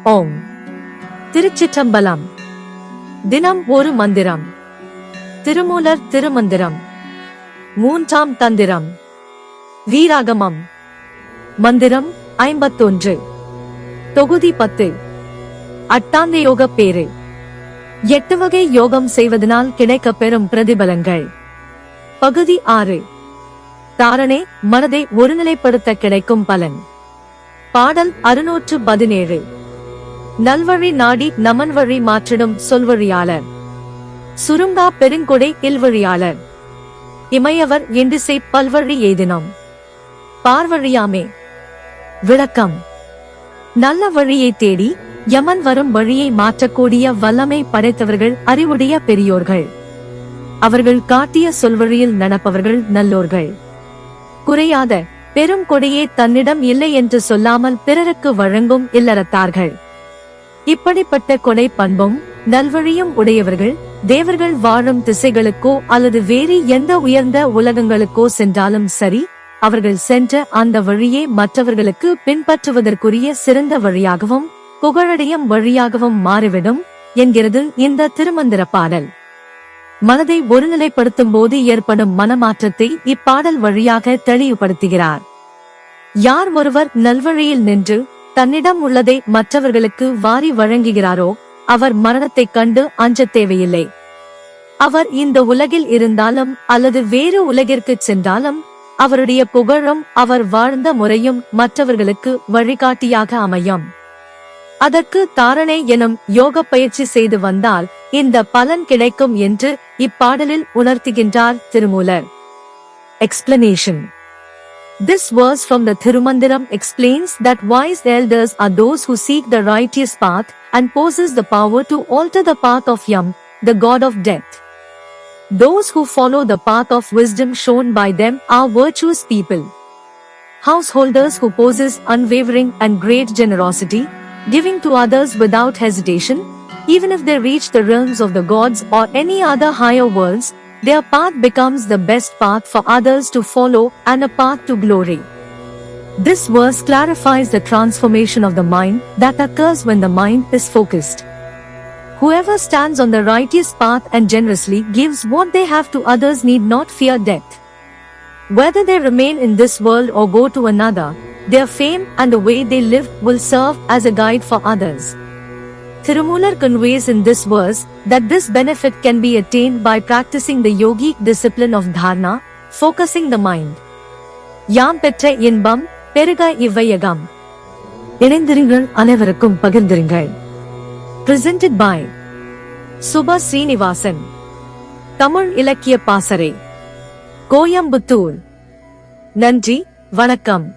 ஓம். திருச்சிற்றம்பலம். தினம் ஒரு மந்திரம். திருமூலர் திருமந்திரம். 3ஆம் தந்திரம். வீராகமம். மந்திரம் 51. தொகுதி 10. அட்டாந்த யோக பேரு. 8 வகை யோகம் செய்வதனால் கிடைக்கப் பெறும் பிரதிபலங்கள். பகுதி 6. தாரணை, மனதை ஒருநிலைப்படுத்த கிடைக்கும் பலன். பாடல் 617. நல்வழி நாடி நமன் வழி மாற்றிடும் சொல்வழியாளர். சுருங்கா பெருங்கொடை இல்வழியாளர். இமையவர் இண்டிசை பல்வழி ஏதினம் பார்வழியாமே. விளக்கம். நல்ல வழியை தேடி யமன் வரும் வழியை மாற்றக்கூடிய வல்லமை படைத்தவர்கள் அறிவுடைய பெரியோர்கள். அவர்கள் காட்டிய சொல்வழியில் நடப்பவர்கள் நல்லோர்கள். குறையாத பெரும் கொடையே தன்னிடம் இல்லை என்று சொல்லாமல் பிறருக்கு வழங்கும் இல்லறத்தார்கள். இப்படிப்பட்ட கொடை பண்பும் நல்வழியும் உடையவர்கள் தேவர்கள் வாழும் திசைகளுக்கோ அல்லது வேறு எந்த உயர்ந்த உலகங்களுக்கோ சென்றாலும் சரி, அவர்கள் சென்ற அந்த வழியே மற்றவர்களுக்கு பின்பற்றுவதற்குரிய சிறந்த வழியாகவும் புகழடையும் வழியாகவும் மாறிவிடும் என்கிறது இந்த திருமந்திர பாடல். மனதை ஒருநிலைப்படுத்தும் போது ஏற்படும் மனமாற்றத்தை இப்பாடல் வழியாக தெளிவுபடுத்துகிறார். யார் ஒருவர் நல்வழியில் நின்று தன்னிடம் உள்ளதை மற்றவர்களுக்கு வாரி வழங்குகிறாரோ அவர் மரணத்தைக் கண்டு அஞ்சத் தேவையில்லை. அவர் இந்த உலகில் இருந்தாலும் அல்லது வேறு உலகிற்கு சென்றாலும் அவருடைய புகழும் அவர் வாழ்ந்த முறையும் மற்றவர்களுக்கு வழிகாட்டியாக அமையும். அதற்கு தாரணை எனும் யோக பயிற்சி செய்து வந்தால் இந்த பலன் கிடைக்கும் என்று இப்பாடலில் உணர்த்துகின்றார் Thirumoolar. Explanation. This verse from the Thirumandiram explains that wise elders are those who seek the righteous path and possess the power to alter the path of Yam, the god of death. Those who follow the path of wisdom shown by them are virtuous people. Householders who possess unwavering and great generosity, giving to others without hesitation, even if they reach the realms of the gods or any other higher worlds, their path becomes the best path for others to follow and a path to glory. This verse clarifies the transformation of the mind that occurs when the mind is focused. Whoever stands on the righteous path and generously gives what they have to others need not fear death. Whether they remain in this world or go to another, their fame and the way they live will serve as a guide for others. Thirumular conveys in this verse that this benefit can be attained by practicing the yogic discipline of dharana, focusing the mind. யாம் பெற்ற இன்பம் பெருக இவ்வையகம். இணைந்திருங்கள், அனைவருக்கும் பகிர்ந்திருங்கள். Presented by Subha Srinivasan. Tamil இலக்கிய பாசறை, கோயம்புத்தூர். நன்றி, வணக்கம்.